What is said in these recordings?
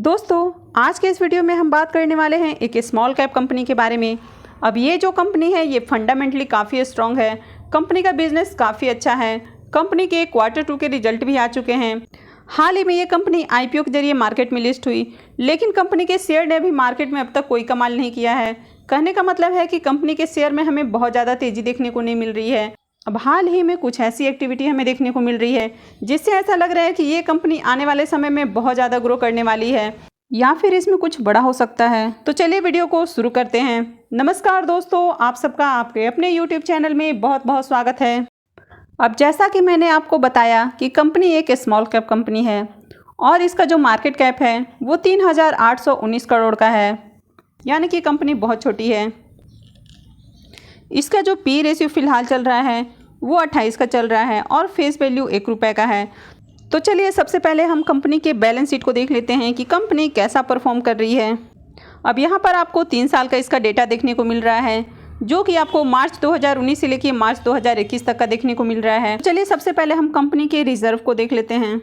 दोस्तों, आज के इस वीडियो में हम बात करने वाले हैं एक स्मॉल कैप कंपनी के बारे में। अब ये जो कंपनी है ये फंडामेंटली काफ़ी स्ट्रॉन्ग है। कंपनी का बिजनेस काफ़ी अच्छा है। कंपनी के Q2 के रिजल्ट भी आ चुके हैं। हाल ही में ये कंपनी IPO के जरिए मार्केट में लिस्ट हुई, लेकिन कंपनी के शेयर ने भी मार्केट में अब तक कोई कमाल नहीं किया है। कहने का मतलब है कि कंपनी के शेयर में हमें बहुत ज़्यादा तेज़ी देखने को नहीं मिल रही है। अब हाल ही में कुछ ऐसी एक्टिविटी हमें देखने को मिल रही है जिससे ऐसा लग रहा है कि ये कंपनी आने वाले समय में बहुत ज़्यादा ग्रो करने वाली है, या फिर इसमें कुछ बड़ा हो सकता है। तो चलिए वीडियो को शुरू करते हैं। नमस्कार दोस्तों, आप सबका आपके अपने YouTube चैनल में बहुत बहुत स्वागत है। अब जैसा कि मैंने आपको बताया कि कंपनी एक स्मॉल कैप कंपनी है और इसका जो मार्केट कैप है वो 3,819 करोड़ का है, यानी कि कंपनी बहुत छोटी है। इसका जो पी रेशियो फ़िलहाल चल रहा है वो 28 का चल रहा है और फेस वैल्यू 1 रुपये का है। तो चलिए सबसे पहले हम कंपनी के बैलेंस शीट को देख लेते हैं कि कंपनी कैसा परफॉर्म कर रही है। अब यहाँ पर आपको 3 साल का इसका डेटा देखने को मिल रहा है, जो कि आपको मार्च 2019 से लेकर मार्च 2021 तक का देखने को मिल रहा है। चलिए सबसे पहले हम कंपनी के रिजर्व को देख लेते हैं।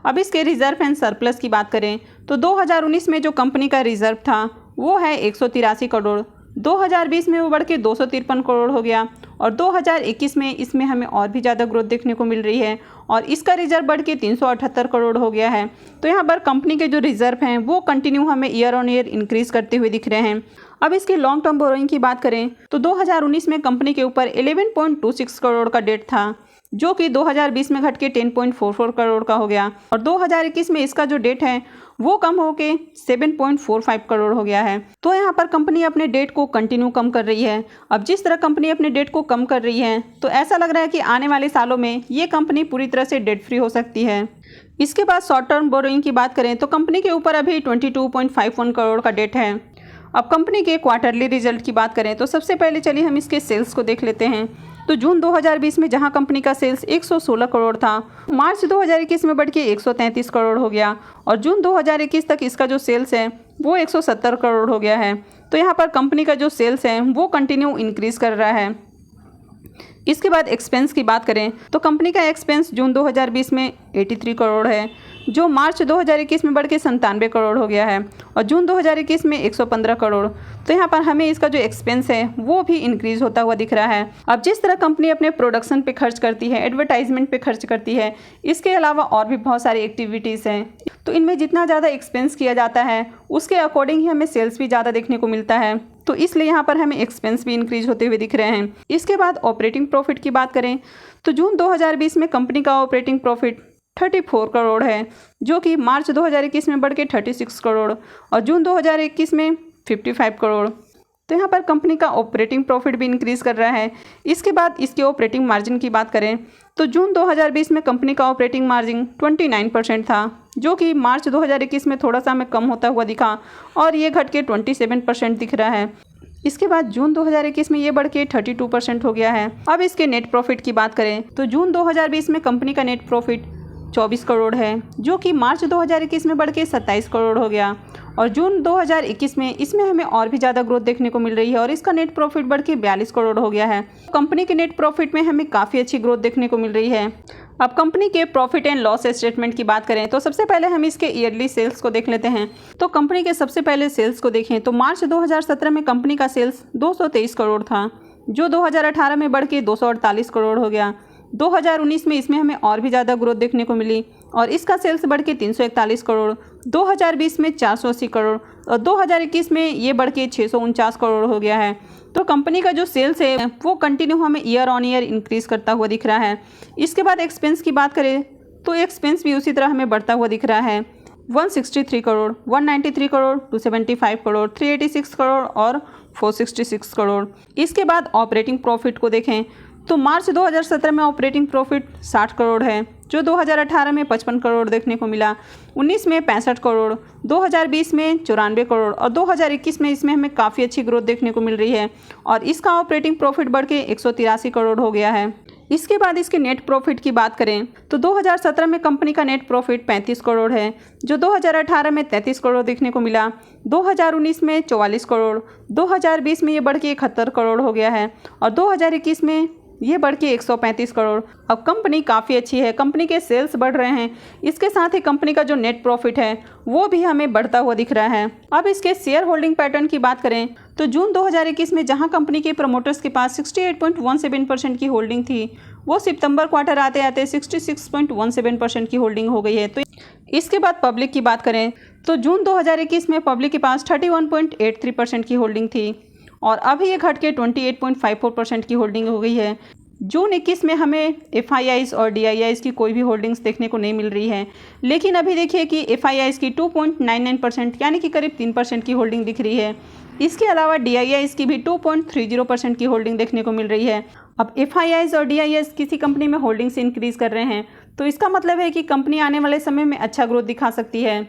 अब इसके रिजर्व एंड सरप्लस की बात करें तो 2019 में जो कंपनी का रिजर्व था वो है 183 करोड़, 2020 में वो बढ़ के 253 करोड़ हो गया और 2021 में इसमें हमें और भी ज़्यादा ग्रोथ देखने को मिल रही है और इसका रिजर्व बढ़ के 378 करोड़ हो गया है। तो यहाँ पर कंपनी के जो रिजर्व हैं वो कंटिन्यू हमें ईयर ऑन ईयर इंक्रीज़ करते हुए दिख रहे हैं। अब इसके लॉन्ग टर्म बोरोइंग की बात करें तो 2019 में कंपनी के ऊपर 11.26 करोड़ का डेट था, जो कि 2020 में घट के 10.44 करोड़ का हो गया और 2021 में इसका जो डेट है वो कम होके 7.45 करोड़ हो गया है। तो यहाँ पर कंपनी अपने डेट को कंटिन्यू कम कर रही है। अब जिस तरह कंपनी अपने डेट को कम कर रही है तो ऐसा लग रहा है कि आने वाले सालों में ये कंपनी पूरी तरह से डेट फ्री हो सकती है। इसके बाद शॉर्ट टर्म बोरोइंग की बात करें तो कंपनी के ऊपर अभी 22.51 करोड़ का डेट है। अब कंपनी के क्वार्टरली रिजल्ट की बात करें तो सबसे पहले चलिए हम इसके सेल्स को देख लेते हैं। तो जून 2020 में जहां कंपनी का सेल्स 116 करोड़ था, मार्च 2021 में बढ़ के 133 करोड़ हो गया और जून 2021 तक इसका जो सेल्स है वो 170 करोड़ हो गया है। तो यहाँ पर कंपनी का जो सेल्स है वो कंटिन्यू इंक्रीज़ कर रहा है। इसके बाद एक्सपेंस की बात करें तो कंपनी का एक्सपेंस जून 2020 में 83 करोड़ है, जो मार्च 2021 में बढ़ के 97 करोड़ हो गया है और जून 2021 में 115 करोड़। तो यहाँ पर हमें इसका जो एक्सपेंस है वो भी इंक्रीज़ होता हुआ दिख रहा है। अब जिस तरह कंपनी अपने प्रोडक्शन पे खर्च करती है, एडवर्टाइजमेंट पे खर्च करती है, इसके अलावा और भी बहुत सारी एक्टिविटीज़ हैं, तो इनमें जितना ज़्यादा एक्सपेंस किया जाता है उसके अकॉर्डिंग ही हमें सेल्स भी ज़्यादा देखने को मिलता है। तो इसलिए यहाँ पर हमें एक्सपेंस भी इंक्रीज होते हुए दिख रहे हैं। इसके बाद ऑपरेटिंग प्रॉफिट की बात करें तो जून 2020 में कंपनी का ऑपरेटिंग प्रॉफिट 34 करोड़ है, जो कि मार्च 2021 में बढ़ के 36 करोड़ और जून 2021 में 55 करोड़। तो यहाँ पर कंपनी का ऑपरेटिंग प्रॉफिट भी इंक्रीज़ कर रहा है। इसके बाद इसके ऑपरेटिंग मार्जिन की बात करें तो जून 2020 में कंपनी का ऑपरेटिंग मार्जिन 29% था, जो कि मार्च 2021 में थोड़ा सा हमें कम होता हुआ दिखा और ये घट के 27% दिख रहा है। इसके बाद जून 2021 में ये बढ़ के 32% हो गया है। अब इसके नेट प्रॉफिट की बात करें तो जून 2020 में कंपनी का नेट प्रॉफिट 24 करोड़ है, जो कि मार्च 2021 में बढ़ के 27 करोड़ हो गया और जून 2021 में इसमें हमें और भी ज़्यादा ग्रोथ देखने को मिल रही है और इसका नेट प्रॉफिट बढ़ के 42 करोड़ हो गया है। कंपनी के नेट प्रॉफिट में हमें काफ़ी अच्छी ग्रोथ देखने को मिल रही है। अब कंपनी के प्रॉफिट एंड लॉस स्टेटमेंट की बात करें तो सबसे पहले हम इसके ईयरली सेल्स को देख लेते हैं। तो कंपनी के सबसे पहले सेल्स को देखें तो मार्च 2017 में कंपनी का सेल्स 223 करोड़ था, जो 2018 में बढ़ के 248 करोड़ हो गया। 2019 में इसमें हमें और भी ज़्यादा ग्रोथ देखने को मिली और इसका सेल्स बढ़ के 341 करोड़, 2020 में 480 करोड़ और 2021 में ये बढ़ के 649 करोड़ हो गया है। तो कंपनी का जो सेल्स है वो कंटिन्यू हमें ईयर ऑन ईयर इंक्रीज़ करता हुआ दिख रहा है। इसके बाद एक्सपेंस की बात करें तो एक्सपेंस भी उसी तरह हमें बढ़ता हुआ दिख रहा है। 163 करोड़, 193 करोड़, 275 करोड़, 386 करोड़ और 466 करोड़। इसके बाद ऑपरेटिंग प्रॉफिट को देखें तो मार्च 2017 में ऑपरेटिंग प्रॉफिट 60 करोड़ है, जो 2018 में 55 करोड़ देखने को मिला, 19 में 65 करोड़, 2020 में 94 करोड़ और 2021 में इसमें हमें काफ़ी अच्छी ग्रोथ देखने को मिल रही है और इसका ऑपरेटिंग प्रॉफिट बढ़ के 183 करोड़ हो गया है। इसके बाद इसके नेट प्रॉफिट की बात करें तो 2017 में कंपनी का नेट प्रॉफिट 35 करोड़ है, जो 2018 में 33 करोड़ देखने को मिला, 2019 में 44 करोड़, 2020 में ये बढ़ के 71 करोड़ हो गया है और 2021 में ये बढ़ के 135 करोड़। अब कंपनी काफ़ी अच्छी है, कंपनी के सेल्स बढ़ रहे हैं, इसके साथ ही कंपनी का जो नेट प्रॉफिट है वो भी हमें बढ़ता हुआ दिख रहा है। अब इसके शेयर होल्डिंग पैटर्न की बात करें तो जून 2021 में जहां कंपनी के प्रमोटर्स के पास 68.17% की होल्डिंग थी, वो सितंबर क्वार्टर आते आते 66.17% की होल्डिंग हो गई है। तो इसके बाद पब्लिक की बात करें तो जून 2021 में पब्लिक के पास 31.83% की होल्डिंग थी और अभी ये घट के 28.54% की होल्डिंग हो गई है। जून 21 में हमें FIIs और DIIs की कोई भी होल्डिंग्स देखने को नहीं मिल रही है, लेकिन अभी देखिए कि FIIs की 2.99% यानी कि करीब 3% की होल्डिंग दिख रही है। इसके अलावा DIIs की भी 2.30% की होल्डिंग देखने को मिल रही है। अब FIIs और DIIs किसी कंपनी में होल्डिंग्स इंक्रीज कर रहे हैं तो इसका मतलब है कि कंपनी आने वाले समय में अच्छा ग्रोथ दिखा सकती है।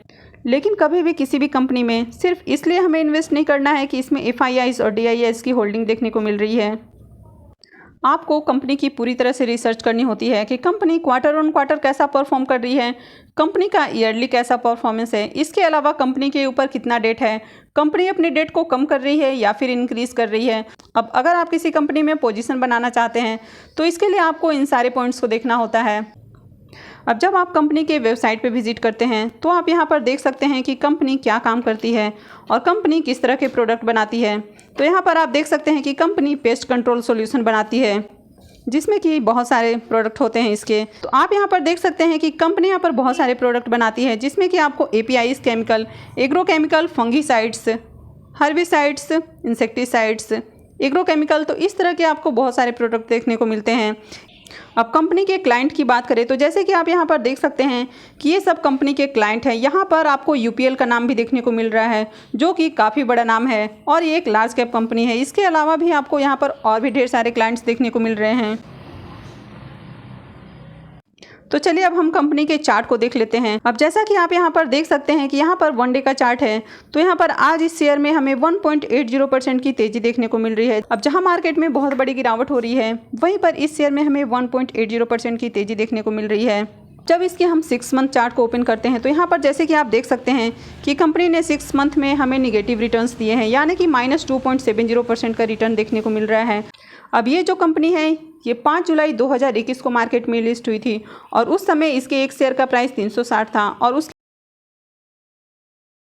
लेकिन कभी भी किसी भी कंपनी में सिर्फ इसलिए हमें इन्वेस्ट नहीं करना है कि इसमें FIIs और DIIs की होल्डिंग देखने को मिल रही है। आपको कंपनी की पूरी तरह से रिसर्च करनी होती है कि कंपनी क्वार्टर ऑन क्वार्टर कैसा परफॉर्म कर रही है, कंपनी का ईयरली कैसा परफॉर्मेंस है, इसके अलावा कंपनी के ऊपर कितना डेट है, कंपनी अपने डेट को कम कर रही है या फिर इंक्रीज़ कर रही है। अब अगर आप किसी कंपनी में पोजीशन बनाना चाहते हैं तो इसके लिए आपको इन सारे पॉइंट्स को देखना होता है। अब जब आप कंपनी के वेबसाइट पे विजिट करते हैं तो आप यहाँ पर देख सकते हैं कि कंपनी क्या काम करती है और कंपनी किस तरह के प्रोडक्ट बनाती है। तो यहाँ पर आप देख सकते हैं कि कंपनी पेस्ट कंट्रोल सॉल्यूशन बनाती है, जिसमें कि बहुत सारे प्रोडक्ट होते हैं इसके। तो आप यहाँ पर देख सकते हैं कि कंपनी यहाँ पर बहुत सारे प्रोडक्ट बनाती है, जिसमें कि आपको APIs, chemical, agrochemical, fungicides, herbicides, insecticides, agrochemical, तो इस तरह के आपको बहुत सारे प्रोडक्ट देखने को मिलते हैं। अब कंपनी के क्लाइंट की बात करें तो जैसे कि आप यहाँ पर देख सकते हैं कि ये सब कंपनी के क्लाइंट हैं। यहाँ पर आपको UPL का नाम भी देखने को मिल रहा है, जो कि काफ़ी बड़ा नाम है और ये एक लार्ज कैप कंपनी है। इसके अलावा भी आपको यहाँ पर और भी ढेर सारे क्लाइंट्स देखने को मिल रहे हैं। तो चलिए अब हम कंपनी के चार्ट को देख लेते हैं। अब जैसा कि आप यहाँ पर देख सकते हैं कि यहाँ पर 1 डे का चार्ट है, तो यहाँ पर आज इस शेयर में हमें 1.80% की तेजी देखने को मिल रही है। अब जहाँ मार्केट में बहुत बड़ी गिरावट हो रही है, वहीं पर इस शेयर में हमें 1.80% की तेजी देखने को मिल रही है। जब इसके हम 6 मंथ चार्ट को ओपन करते हैं तो यहाँ पर जैसे कि आप देख सकते हैं कि कंपनी ने 6 मंथ में हमें निगेटिव रिटर्न्स दिए हैं, यानी कि -2.70% का रिटर्न देखने को मिल रहा है। अब ये जो कंपनी है ये 5 जुलाई 2021 को मार्केट में लिस्ट हुई थी और उस समय इसके एक शेयर का प्राइस 360 था और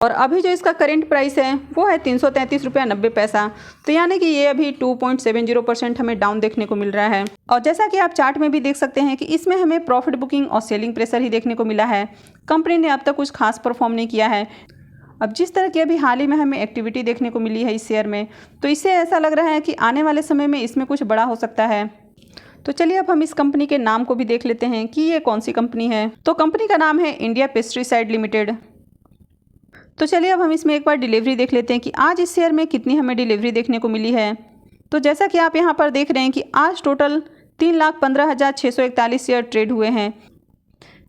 अभी जो इसका करेंट प्राइस है वो है 333 रुपया 90 पैसा। तो यानी कि ये अभी 2.70% हमें डाउन देखने को मिल रहा है। और जैसा कि आप चार्ट में भी देख सकते हैं कि इसमें हमें प्रॉफिट बुकिंग और सेलिंग प्रेशर ही देखने को मिला है। कंपनी ने अब तक कुछ खास परफॉर्म नहीं किया है। अब जिस तरह की अभी हाल ही में हमें एक्टिविटी देखने को मिली है इस शेयर में, तो इससे ऐसा लग रहा है कि आने वाले समय में इसमें कुछ बड़ा हो सकता है। तो चलिए अब हम इस कंपनी के नाम को भी देख लेते हैं कि ये कौन सी कंपनी है। तो कंपनी का नाम है इंडिया पेस्टिसाइड लिमिटेड। तो चलिए अब हम इसमें एक बार डिलीवरी देख लेते हैं कि आज इस शेयर में कितनी हमें डिलीवरी देखने को मिली है। तो जैसा कि आप यहाँ पर देख रहे हैं कि आज टोटल 3,15,641 शेयर ट्रेड हुए हैं,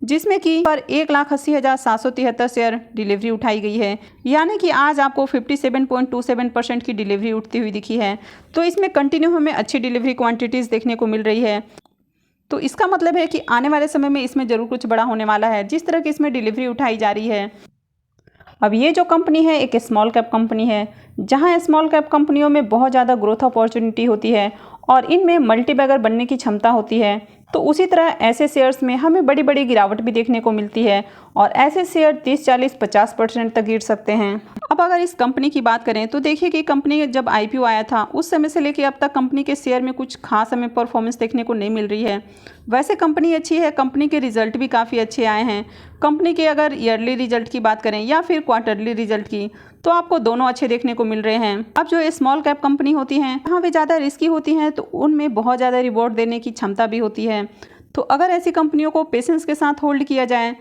जिसमें कि पर 1,80,773 शेयर डिलीवरी उठाई गई है, यानी कि आज आपको 57.27% की डिलीवरी उठती हुई दिखी है। तो इसमें कंटिन्यू हमें अच्छी डिलीवरी क्वांटिटीज़ देखने को मिल रही है। तो इसका मतलब है कि आने वाले समय में इसमें ज़रूर कुछ बड़ा होने वाला है, जिस तरह की इसमें डिलीवरी उठाई जा रही है। अब ये जो कंपनी है एक स्मॉल कैप कंपनी है, जहाँ स्मॉल कैप कंपनियों में बहुत ज़्यादा ग्रोथ अपॉर्चुनिटी होती है और इनमें मल्टीबैगर बनने की क्षमता होती है। तो उसी तरह ऐसे शेयर्स में हमें बड़ी बड़ी गिरावट भी देखने को मिलती है और ऐसे शेयर 30, 40, 50% तक गिर सकते हैं। अब अगर इस कंपनी की बात करें तो देखिए कि कंपनी जब IPO आया था उस समय से लेकर अब तक कंपनी के शेयर में कुछ खास हमें परफॉर्मेंस देखने को नहीं मिल रही है। वैसे कंपनी अच्छी है, कंपनी के रिजल्ट भी काफ़ी अच्छे आए हैं। कंपनी के अगर ईयरली रिजल्ट की बात करें या फिर क्वार्टरली रिजल्ट की, तो आपको दोनों अच्छे देखने को मिल रहे हैं। अब जो स्मॉल कैप कंपनी होती हैं वहाँ वे ज़्यादा रिस्की होती हैं, तो उनमें बहुत ज़्यादा रिवॉर्ड देने की क्षमता भी होती है। तो अगर ऐसी कंपनियों को पेशेंस के साथ होल्ड किया जाए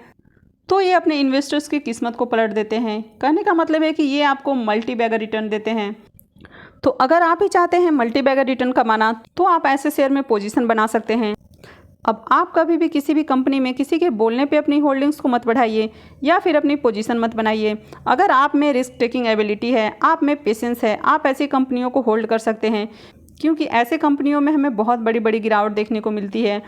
तो ये अपने इन्वेस्टर्स की किस्मत को पलट देते हैं। कहने का मतलब है कि ये आपको मल्टी बैगर रिटर्न देते हैं। तो अगर आप ही चाहते हैं मल्टी बैगर रिटर्न कमाना तो आप ऐसे शेयर में पोजीशन बना सकते हैं। अब आप कभी भी किसी भी कंपनी में किसी के बोलने पे अपनी होल्डिंग्स को मत बढ़ाइए या फिर अपनी पोजीशन मत बनाइए। अगर आप में रिस्क टेकिंग एबिलिटी है, आप में पेशेंस है, आप ऐसी कंपनियों को होल्ड कर सकते हैं, क्योंकि ऐसे कंपनियों में हमें बहुत बड़ी बड़ी गिरावट देखने को मिलती है।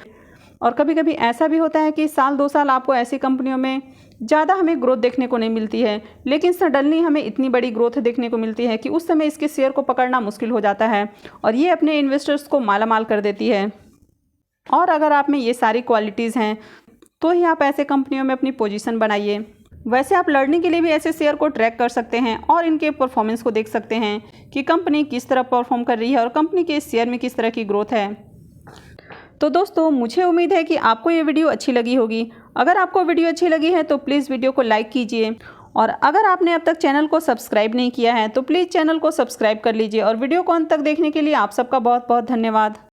और कभी कभी ऐसा भी होता है कि साल 2 साल आपको ऐसी कंपनियों में ज़्यादा हमें ग्रोथ देखने को नहीं मिलती है, लेकिन सडनली हमें इतनी बड़ी ग्रोथ देखने को मिलती है कि उस समय इसके शेयर को पकड़ना मुश्किल हो जाता है और ये अपने इन्वेस्टर्स को मालामाल कर देती है। और अगर आप में ये सारी क्वालिटीज़ हैं तो ही आप ऐसे कंपनियों में अपनी पोजीशन बनाइए। वैसे आप लर्निंग के लिए भी ऐसे शेयर को ट्रैक कर सकते हैं और इनके परफॉर्मेंस को देख सकते हैं कि कंपनी किस तरह परफॉर्म कर रही है और कंपनी के शेयर में किस तरह की ग्रोथ है। तो दोस्तों, मुझे उम्मीद है कि आपको ये वीडियो अच्छी लगी होगी। अगर आपको वीडियो अच्छी लगी है तो प्लीज़ वीडियो को लाइक कीजिए, और अगर आपने अब तक चैनल को सब्सक्राइब नहीं किया है तो प्लीज़ चैनल को सब्सक्राइब कर लीजिए। और वीडियो को अंत तक देखने के लिए आप सबका बहुत बहुत धन्यवाद।